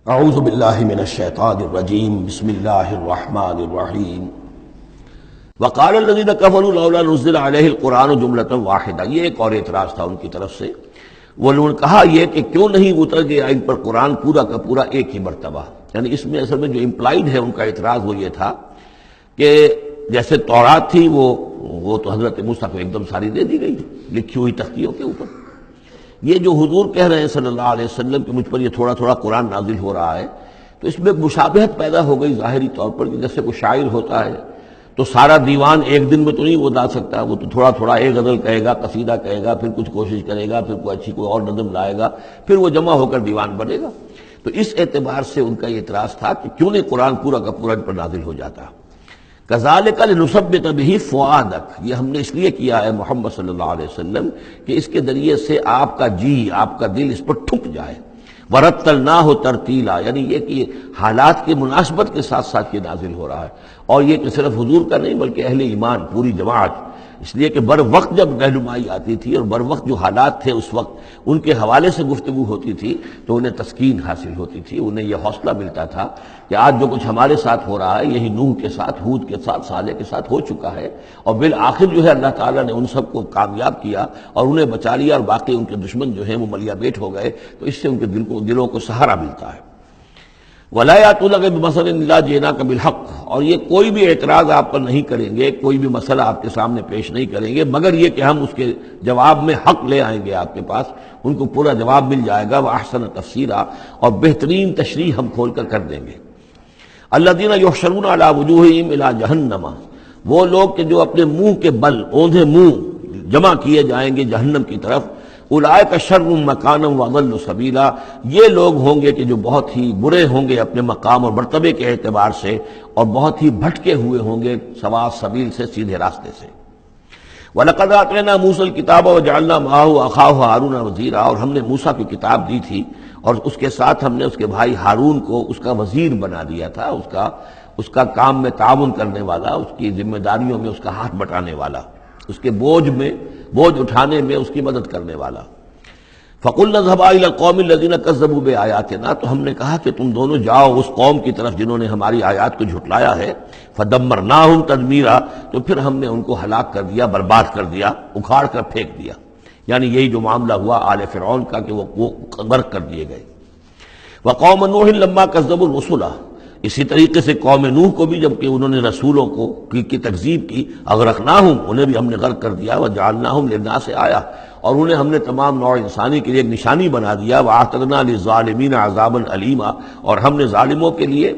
اعوذ باللہ من الشیطان الرجیم بسم اللہ الرحمن الرحیم وقال الذین کفروا لولا نزل علیہ القرآن جملۃ واحدہ، یہ ایک اور اعتراض تھا ان کی طرف سے۔ وہ لوگوں نے کہا یہ کہ کیوں نہیں اتر گیا ان پر قرآن پورا کا پورا ایک ہی مرتبہ، یعنی اس میں اصل میں جو امپلائڈ ہے ان کا اعتراض وہ یہ تھا کہ جیسے تورات تھی وہ تو حضرت موسیٰ کو ایک دم ساری دے دی گئی لکھی ہوئی تختیوں کے اوپر۔ یہ جو حضور کہہ رہے ہیں صلی اللہ علیہ وسلم کہ مجھ پر یہ تھوڑا تھوڑا قرآن نازل ہو رہا ہے، تو اس میں مشابہت پیدا ہو گئی ظاہری طور پر کہ جیسے کوئی شاعر ہوتا ہے تو سارا دیوان ایک دن میں تو نہیں وہ لا سکتا، وہ تو تھوڑا تھوڑا ایک غزل کہے گا، قصیدہ کہے گا، پھر کچھ کوشش کرے گا، پھر کوئی اچھی کوئی اور نظم لائے گا، پھر وہ جمع ہو کر دیوان بنے گا۔ تو اس اعتبار سے ان کا یہ اعتراض تھا کہ کیوں نہیں قرآن پورا کا پورا ان پر نازل ہو جاتا۔ کذالک لنثبت بہ فؤادک، یہ ہم نے اس لیے کیا ہے محمد صلی اللہ علیہ وسلم کہ اس کے ذریعے سے آپ کا جی، آپ کا دل اس پر ٹھک جائے۔ ورتلناہ ترتیلا، یعنی یہ کہ حالات کی مناسبت کے ساتھ ساتھ یہ نازل ہو رہا ہے، اور یہ کہ صرف حضور کا نہیں بلکہ اہل ایمان پوری جماعت، اس لیے کہ بر وقت جب رہنمائی آتی تھی اور بر وقت جو حالات تھے اس وقت ان کے حوالے سے گفتگو ہوتی تھی تو انہیں تسکین حاصل ہوتی تھی، انہیں یہ حوصلہ ملتا تھا کہ آج جو کچھ ہمارے ساتھ ہو رہا ہے یہی نوح کے ساتھ، ہود کے ساتھ، صالح کے ساتھ ہو چکا ہے، اور بالآخر جو ہے اللہ تعالیٰ نے ان سب کو کامیاب کیا اور انہیں بچا لیا، اور باقی ان کے دشمن جو ہیں وہ ملیا بیٹ ہو گئے، تو اس سے ان کے دلوں کو سہارا ملتا ہے۔ وَلَا يَأْتُونَكَ بِمَثَلٍ إِلَّا جِئْنَاكَ بِالْحَقِّ، اور یہ کوئی بھی اعتراض آپ پر نہیں کریں گے، کوئی بھی مسئلہ آپ کے سامنے پیش نہیں کریں گے مگر یہ کہ ہم اس کے جواب میں حق لے آئیں گے آپ کے پاس، ان کو پورا جواب مل جائے گا، وَأَحْسَنَ تَفْسِيرًا، اور بہترین تشریح ہم کھول کر دیں گے۔ الَّذِينَ يُحْشَرُونَ عَلَىٰ وُجُوهِهِمْ إِلَىٰ جَهَنَّمَ، وہ لوگ کہ جو اپنے منہ کے بل، اوندھے منہ جمع کیے جائیں گے جہنم کی طرف۔ اولئک شر مکانا واضل سبیلا، یہ لوگ ہوں گے کہ جو بہت ہی برے ہوں گے اپنے مقام اور مرتبے کے اعتبار سے، اور بہت ہی بھٹکے ہوئے ہوں گے سوا سبیل سے، سیدھے راستے سے۔ وَلَقَدْ آتَيْنَا مُوسَى الْكِتَابَ وَجَعَلْنَا مَعَهُ أَخَاهُ هَارُونَ وَزِيرًا، اور ہم نے موسیٰ کی کتاب دی تھی اور اس کے ساتھ ہم نے اس کے بھائی ہارون کو اس کا وزیر بنا دیا تھا، اس کا کام میں تعاون کرنے والا، اس کی ذمہ داریوں میں اس کا ہاتھ بٹانے والا، اس کے بوجھ اٹھانے میں اس کی مدد کرنے والا۔ فَقُلْنَا اذْهَبَا إِلَى الْقَوْمِ الَّذِينَ كَذَّبُوا بِآيَاتِنَا، تو ہم نے کہا کہ تم دونوں جاؤ اس قوم کی طرف جنہوں نے ہماری آیات کو جھٹلایا ہے۔ فَدَمَّرْنَاهُمْ تَدْمِيرًا، تو پھر ہم نے ان کو ہلاک کر دیا، برباد کر دیا، اکھاڑ کر پھینک دیا، یعنی یہی جو معاملہ ہوا آل فرعون کا کہ وہ غرق کر دیے گئے۔ وَقَوْمَ نُوحٍ لَمَّا كَذَّبُوا الرُّسُلَ، اسی طریقے سے قوم نوح کو بھی جب کہ انہوں نے رسولوں کی تکذیب کی، اغرقناہم، انہیں بھی ہم نے غرق کر دیا، وجعلناہم للناس آیہ، اور انہیں ہم نے تمام نوع انسانی کے لیے ایک نشانی بنا دیا، وَأَعْتَدْنَا لِلظَّالِمِينَ عَذَابًا أَلِيمًا، اور ہم نے ظالموں کے لیے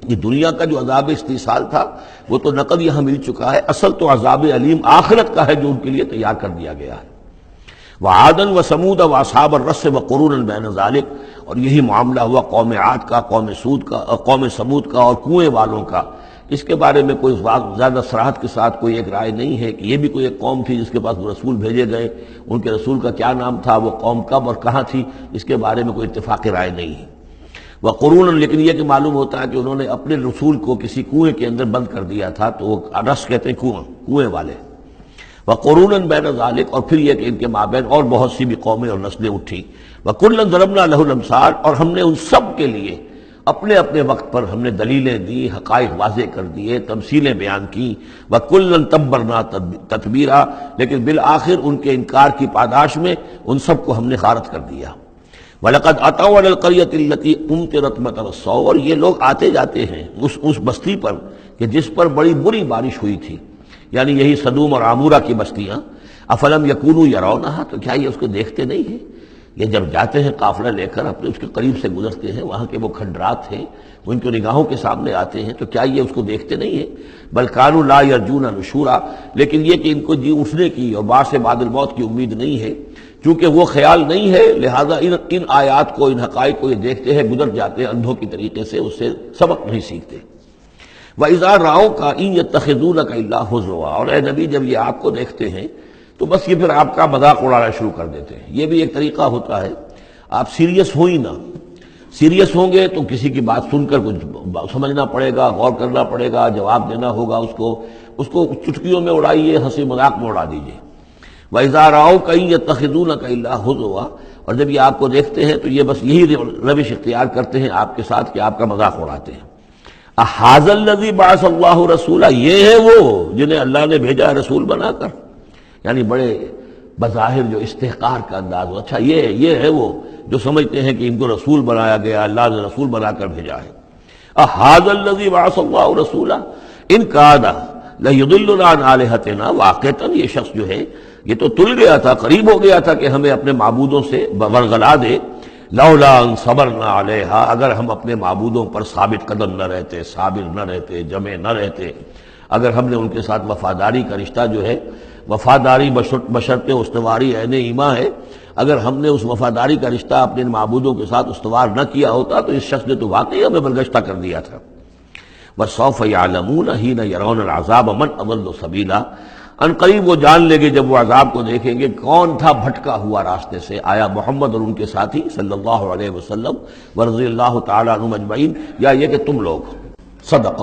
یہ دنیا کا جو عذاب استیصال تھا وہ تو نقد یہاں مل چکا ہے، اصل تو عذاب علیم آخرت کا ہے جو ان کے لیے تیار کر دیا گیا ہے۔ وعادن وثمود واصحاب الرس وقرونا بین ذلک، اور یہی معاملہ ہوا قوم عاد کا، قوم سمود کا اور کنویں والوں کا۔ اس کے بارے میں کوئی زیادہ صراحت کے ساتھ کوئی ایک رائے نہیں ہے کہ یہ بھی کوئی ایک قوم تھی جس کے پاس وہ رسول بھیجے گئے، ان کے رسول کا کیا نام تھا، وہ قوم کب اور کہاں تھی، اس کے بارے میں کوئی اتفاق رائے نہیں ہے۔ وقرونا، لیکن یہ کہ معلوم ہوتا ہے کہ انہوں نے اپنے رسول کو کسی کنویں کے اندر بند کر دیا تھا، تو وہ رس کہتے ہیں کنویں والے۔ وقرونا بین ذلک، اور پھر یہ کہ ان کے مابین اور بہت سی بھی قومیں اور نسلیں اٹھی۔ وکلا ضربنا لہ الامثال، اور ہم نے ان سب کے لیے اپنے اپنے وقت پر ہم نے دلیلیں دی، حقائق واضح کر دیے، تمثیلیں بیان کی۔ وکلا تبرنا تتبیرا، لیکن بالآخر ان کے انکار کی پاداش میں ان سب کو ہم نے غارت کر دیا۔ وَلَقَدْ أَتَوْا عَلَى الْقَرْيَةِ الَّتِي أُمْطِرَتْ مَطَرَ السَّوْءِ، اور یہ لوگ آتے جاتے ہیں اس بستی پر کہ جس پر بڑی بری بارش ہوئی تھی، یعنی یہی سدوم اور عمورہ کی بستیاں۔ افلم یکونوا یرونہا، تو کیا یہ اس کو دیکھتے نہیں ہیں؟ یہ جب جاتے ہیں قافلہ لے کر اپنے اس کے قریب سے گزرتے ہیں، وہاں کے وہ کھنڈرات ہیں وہ ان کی نگاہوں کے سامنے آتے ہیں، تو کیا یہ اس کو دیکھتے نہیں ہیں؟ بل کانوا لا یرجون نشورا، لیکن یہ کہ ان کو جی اٹھنے کی اور بعد سے بعد الموت کی امید نہیں ہے، چونکہ وہ خیال نہیں ہے، لہذا ان آیات کو، ان حقائق کو یہ دیکھتے ہیں، گزر جاتے ہیں اندھوں کی طریقے سے، اس سے سبق نہیں سیکھتے۔ وَإِذَا رَأَوْكَ إِن يَتَّخِذُونَكَ إِلَّا هُزُوًا، اور اے نبی جب یہ آپ کو دیکھتے ہیں تو بس یہ پھر آپ کا مذاق اڑانا شروع کر دیتے ہیں۔ یہ بھی ایک طریقہ ہوتا ہے، آپ سیریس ہو ہی نہ، سیریس ہوں گے تو کسی کی بات سن کر کچھ سمجھنا پڑے گا، غور کرنا پڑے گا، جواب دینا ہوگا، اس کو چٹکیوں میں اڑائیے، ہنسی مذاق میں اڑا دیجیے۔ وَإِذَا رَأَوْكَ إِن يَتَّخِذُونَكَ إِلَّا هُزُوًا، اور جب یہ آپ کو دیکھتے ہیں تو یہ بس یہی روش اختیار کرتے ہیں آپ کے ساتھ کہ آپ کا مذاق اڑاتے ہیں۔ احاذ الذی بعث اللہ رسولا، یہ ہے وہ جنہیں اللہ نے بھیجا رسول بنا کر، یعنی بڑے بظاہر جو استحقار کا انداز ہو، اچھا یہ ہے وہ جو سمجھتے ہیں کہ ان کو رسول بنایا گیا، اللہ نے رسول بنا کر بھیجا ہے۔ احاذ الذی بعث اللہ رسولا ان کاد لیضلنا عن آلہتنا، واقعتاً یہ شخص جو ہے یہ تو تل گیا تھا، قریب ہو گیا تھا کہ ہمیں اپنے معبودوں سے ورغلا دے، لولا ان صبرنا علیہا، اگر ہم اپنے معبودوں پر ثابت قدم نہ رہتے، صابر نہ رہتے، جمع نہ رہتے، اگر ہم نے ان کے ساتھ وفاداری کا رشتہ جو ہے، وفاداری بشرط استواری عین ایمان ہے، اگر ہم نے اس وفاداری کا رشتہ اپنے معبودوں کے ساتھ استوار نہ کیا ہوتا تو اس شخص نے تو واقعی ہمیں برگشتہ کر دیا تھا۔ وَسَوْفَ يَعْلَمُونَ حِينَ يَرَوْنَ الْعَذَابَ مَنْ أَضَلُّ سَبِيلًا، ان قریب وہ جان لیں گے جب وہ عذاب کو دیکھیں گے کون تھا بھٹکا ہوا راستے سے۔ آیا محمد اور ان کے ساتھی صلی اللہ علیہ وسلم ورضی اللہ تعالیٰ عنہم اجمعین، یا یہ کہ تم لوگ؟ صدق